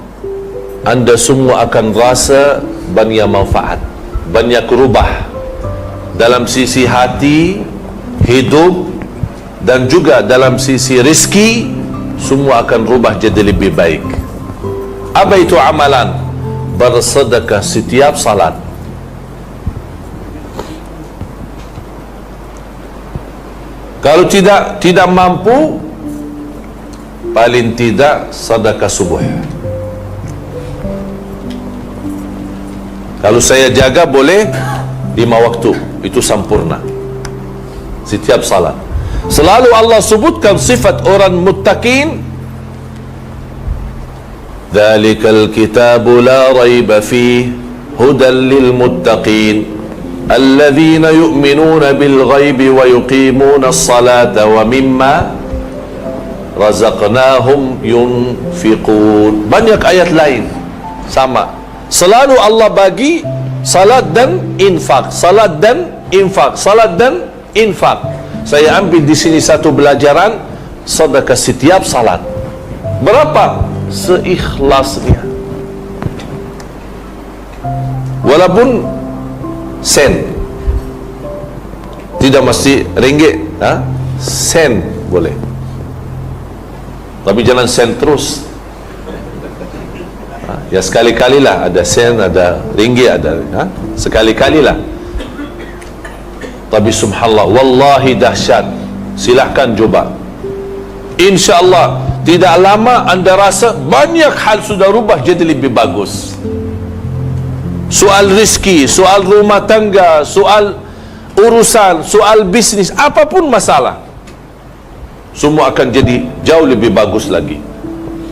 anda semua akan rasa banyak manfaat, banyak rubah dalam sisi hati, hidup, dan juga dalam sisi rezeki. Semua akan rubah jadi lebih baik. Apa itu amalan? Bersedekah setiap salat. Kalau tidak mampu, paling tidak sedekah subuh. Kalau saya jaga boleh 5 waktu, itu sempurna setiap salat. Selalu Allah sebutkan sifat orang muttaqin. Dzalikal kitabu la raiba fihi hudan lil muttaqin alladzina yu'minuna bil ghaibi wa yuqimuna as-salata wa mimma razaqnahum yunfiqun. Banyak ayat lain sama. Selalu Allah bagi salat dan infak, salat dan infak, salat dan infak. Saya ambil di sini satu pelajaran, sedekah setiap salat. Berapa? Seikhlasnya. Walaupun sen, tidak mesti ringgit, sen boleh. Tapi jangan sen terus. Ya sekali-kalilah, ada sen, ada ringgit, ada sekali-kalilah. Tapi subhanallah, wallahi dahsyat. Silahkan coba. InsyaAllah tidak lama anda rasa banyak hal sudah rubah jadi lebih bagus. Soal rezeki, soal rumah tangga, soal urusan, soal bisnis, apapun masalah, semua akan jadi jauh lebih bagus lagi,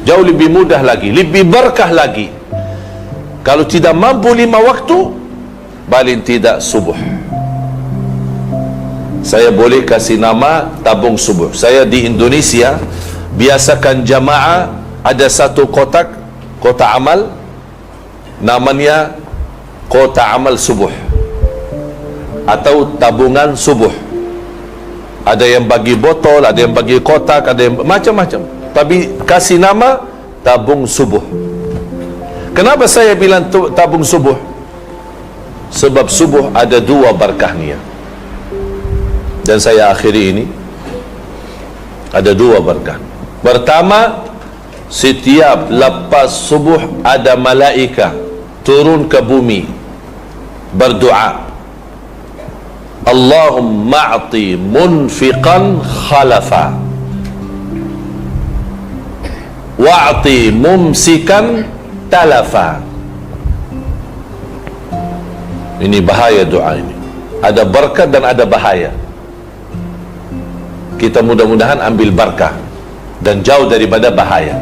jauh lebih mudah lagi, lebih berkah lagi. Kalau tidak mampu 5 waktu, paling tidak subuh. Saya boleh kasih nama tabung subuh. Saya di Indonesia biasakan jamaah ada satu kotak amal, namanya kotak amal subuh atau tabungan subuh. Ada yang bagi botol, ada yang bagi kotak, ada yang macam-macam, tapi kasih nama tabung subuh. Kenapa saya bilang tabung subuh? Sebab subuh ada 2 berkahnya. Dan saya akhiri ini, ada 2 berkah. Pertama, setiap lepas subuh ada malaika turun ke bumi berdoa, Allahumma a'ti munfiqan khalafa wa'ti mumsikan talafa. Ini bahaya doa ini. Ada berkah dan ada bahaya. Kita mudah-mudahan ambil berkah dan jauh daripada bahaya.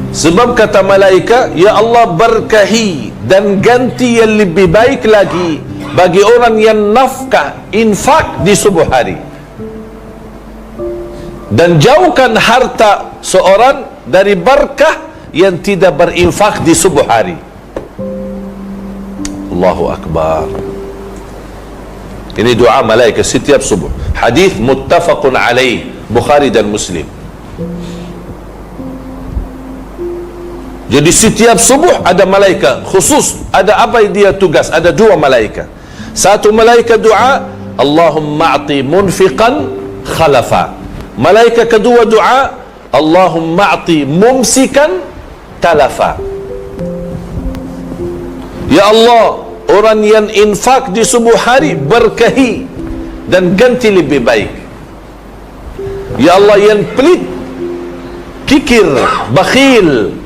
Sebab kata malaikat, ya Allah berkahi dan ganti yang lebih baik lagi bagi orang yang nafkah, infak di subuh hari, dan jauhkan harta seorang dari berkah yang tidak berinfak di subuh hari. Allahu Akbar. Ini doa malaikat setiap subuh. Hadis muttafaqun alaih Bukhari dan Muslim. Jadi setiap subuh ada malaikat khusus, ada apa dia tugas? Ada dua malaikat. Satu malaikat doa, Allahumma a'ti munfiqan khalafa. Malaikat kedua doa, Allahumma a'ti mumsikan talafa. Ya Allah, orang yang infak di subuh hari berkahi dan ganti lebih baik. Ya Allah, yang pelit, kikir, bakhil,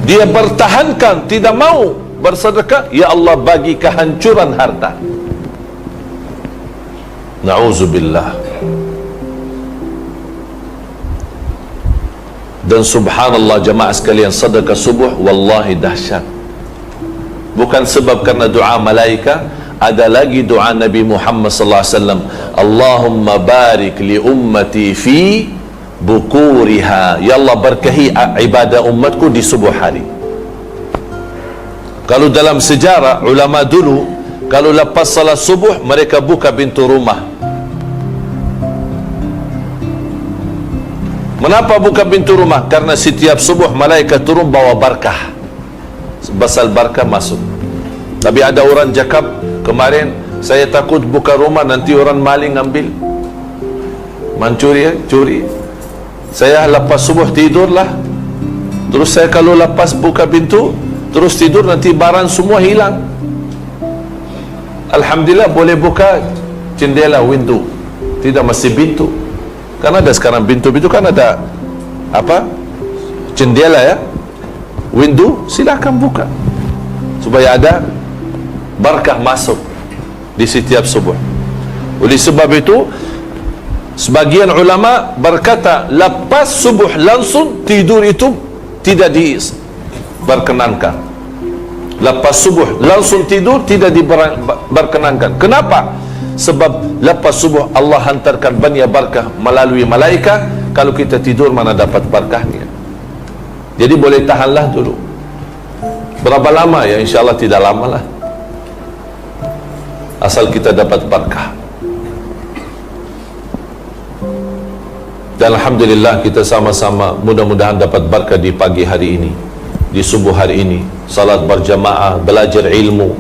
dia bertahankan, tidak mau bersedekah, ya Allah bagi kehancuran harta. Na'udzubillah. Dan subhanallah jemaah sekalian, sedekah subuh wallahi dahsyat. Bukan sebab karena doa malaika, ada lagi doa Nabi Muhammad sallallahu alaihi wasallam, Allahumma barik li ummati fi bukuriha. Ya Allah berkahi ibadah umatku di subuh hari. Kalau dalam sejarah ulama dulu, kalau lepas salat subuh mereka buka pintu rumah. Kenapa buka pintu rumah? Karena setiap subuh malaikat turun bawa barakah. Basal barakah masuk. Tapi ada orang cakap kemarin, saya takut buka rumah nanti orang maling ambil, mencuri, curi. Saya lepas subuh tidurlah, terus saya kalau lepas buka pintu terus tidur, nanti barang semua hilang. Alhamdulillah boleh buka jendela, window, tidak mesti pintu. Kan ada sekarang pintu-pintu kan ada apa, jendela ya, window, silakan buka supaya ada barakah masuk di setiap subuh. Oleh sebab itu sebagian ulama berkata lepas subuh langsung tidur itu tidak diperkenankan. Lepas subuh langsung tidur tidak diperkenankan. Kenapa? Sebab lepas subuh Allah hantarkan banyak barakah melalui malaikat. Kalau kita tidur mana dapat barakahnya. Jadi boleh tahanlah dulu. Berapa lama ya? InsyaAllah tidak lama lah, asal kita dapat barakah. Dan alhamdulillah kita sama-sama mudah-mudahan dapat barakah di pagi hari ini, di subuh hari ini. Salat berjamaah, belajar ilmu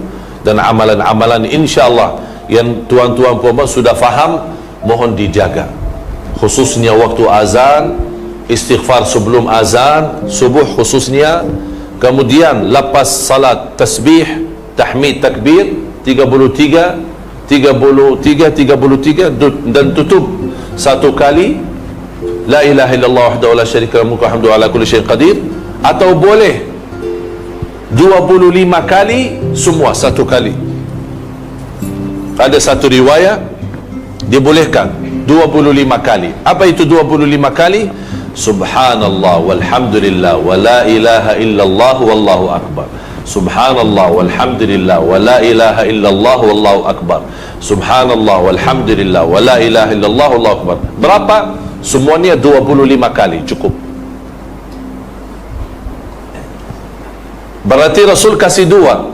dan amalan-amalan insya-Allah yang tuan-tuan puan sudah faham, mohon dijaga. Khususnya waktu azan, istighfar sebelum azan subuh khususnya. Kemudian lepas salat tasbih, tahmid, takbir 33 dan tutup satu kali la ilaha illallah wahdahu la syarika lahu mulku wa hamdu ala kulli syai'in qadir, atau boleh 25 kali semua satu kali. Ada satu riwayat dibolehkan 25 kali. Apa itu 25 kali? Subhanallah walhamdulillah wa la ilaha illallah wallahu akbar. Subhanallah walhamdulillah wa la ilaha illallah wallahu akbar. Subhanallah walhamdulillah wa la ilaha illallah wallahu akbar. Berapa? Semuanya 25 kali cukup. Berarti Rasul kasih dua.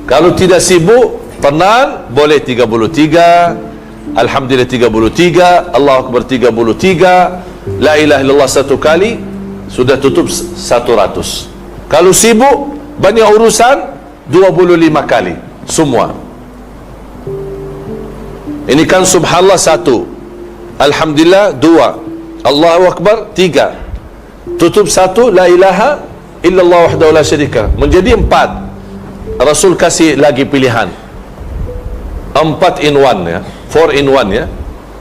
Kalau tidak sibuk, tenang, boleh 33, alhamdulillah 33, Allahu akbar 33, la ilaha illallah satu kali, sudah tutup 100. Kalau sibuk banyak urusan 25 kali semua. Ini kan subhanallah 1, alhamdulillah 2, Allahu akbar 3, tutup 1, la ilaha illallah wahdahu la syarika, menjadi 4. Rasul kasih lagi pilihan 4 in 1 ya, 4 in 1 ya,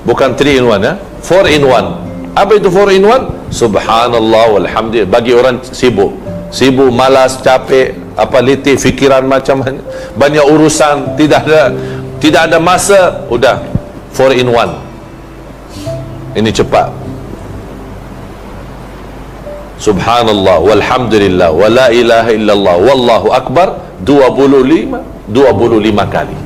bukan 3 in 1 ya, 4 in 1. Apa itu 4 in 1? Subhanallah walhamdulillah. Bagi orang sibuk, malas, capek, apa, letih, fikiran macam banyak urusan, tidak ada masa, udah 4 in 1. Ini cepat. Subhanallah walhamdulillah wa la ilaha illallah wallahu akbar 25 kali.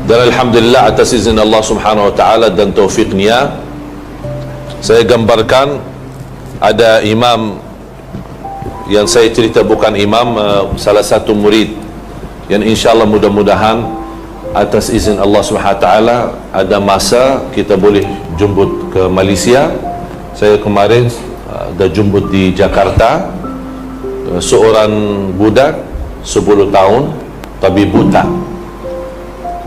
Dan alhamdulillah atas izin Allah subhanahu wa ta'ala dan taufiknya, saya gambarkan ada imam yang saya cerita, bukan imam, salah satu murid yang insyaAllah mudah-mudahan atas izin Allah SWT ada masa kita boleh jemput ke Malaysia. Saya kemarin dah jemput di Jakarta seorang budak 10 tahun tapi buta.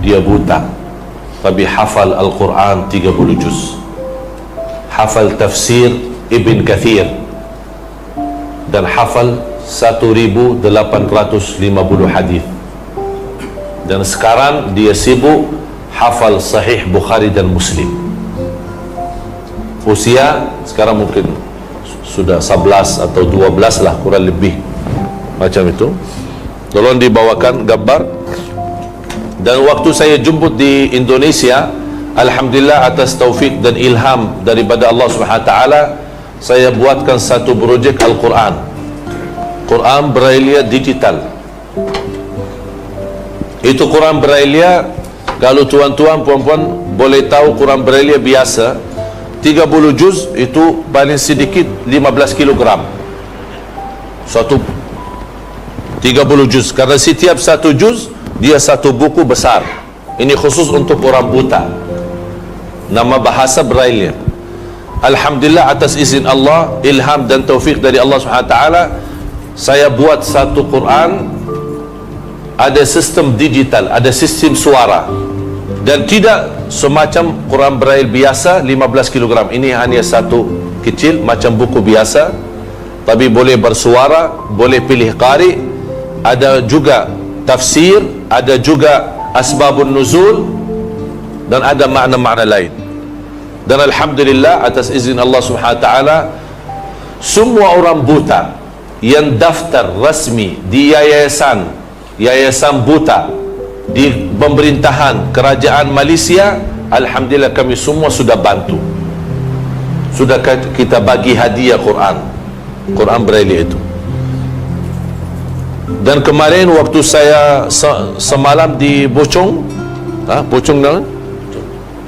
Dia buta tapi hafal Al-Quran 30 juz, hafal tafsir Ibn Kathir, dan hafal 1850 hadis. Dan sekarang dia sibuk hafal Sahih Bukhari dan Muslim. Usia sekarang mungkin sudah 11 atau 12 lah, kurang lebih macam itu. Tolong dibawakan gambar. Dan waktu saya jemput di Indonesia, alhamdulillah atas taufik dan ilham daripada Allah SWT, saya buatkan satu projek Al-Quran, Quran Braille digital. Itu Quran Braille, kalau tuan-tuan puan-puan boleh tahu, Quran Braille biasa 30 juz itu paling sedikit 15 kilogram. Satu 30 juz, karena setiap satu juz dia satu buku besar. Ini khusus untuk orang buta, nama bahasa Braille. Alhamdulillah atas izin Allah, ilham dan taufik dari Allah SWT, saya buat satu Quran, ada sistem digital, ada sistem suara, dan tidak semacam Quran Braille biasa 15 kg. Ini hanya satu kecil macam buku biasa, tapi boleh bersuara, boleh pilih qari, ada juga tafsir, ada juga asbabun nuzul, dan ada makna-makna lain. Dan alhamdulillah atas izin Allah SWT, semua orang buta yang daftar rasmi di yayasan buta di pemerintahan kerajaan Malaysia, alhamdulillah kami semua sudah bantu, sudah kita bagi hadiah Quran Braille itu. Dan kemarin waktu saya semalam di Bocong,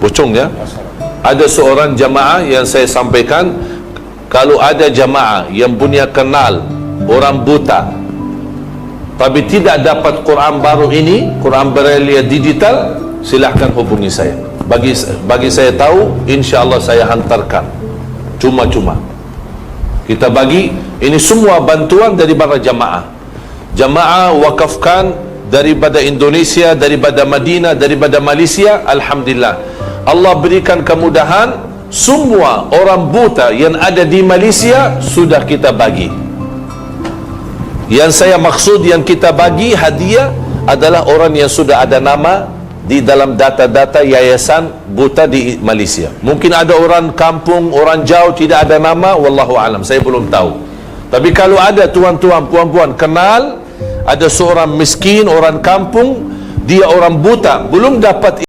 Bocong ya, ada seorang jamaah yang saya sampaikan, kalau ada jamaah yang punya kenal orang buta tapi tidak dapat Quran baru ini, Quran Braille digital, silahkan hubungi saya. Bagi saya tahu, insya-Allah saya hantarkan cuma-cuma. Kita bagi ini semua bantuan daripada jamaah. Jamaah wakafkan daripada Indonesia, daripada Madinah, daripada Malaysia. Alhamdulillah, Allah berikan kemudahan. Semua orang buta yang ada di Malaysia sudah kita bagi. Yang saya maksud yang kita bagi hadiah adalah orang yang sudah ada nama di dalam data-data yayasan buta di Malaysia. Mungkin ada orang kampung, orang jauh tidak ada nama, wallahu alam, saya belum tahu. Tapi kalau ada tuan-tuan, puan-puan kenal ada seorang miskin, orang kampung, dia orang buta, belum dapat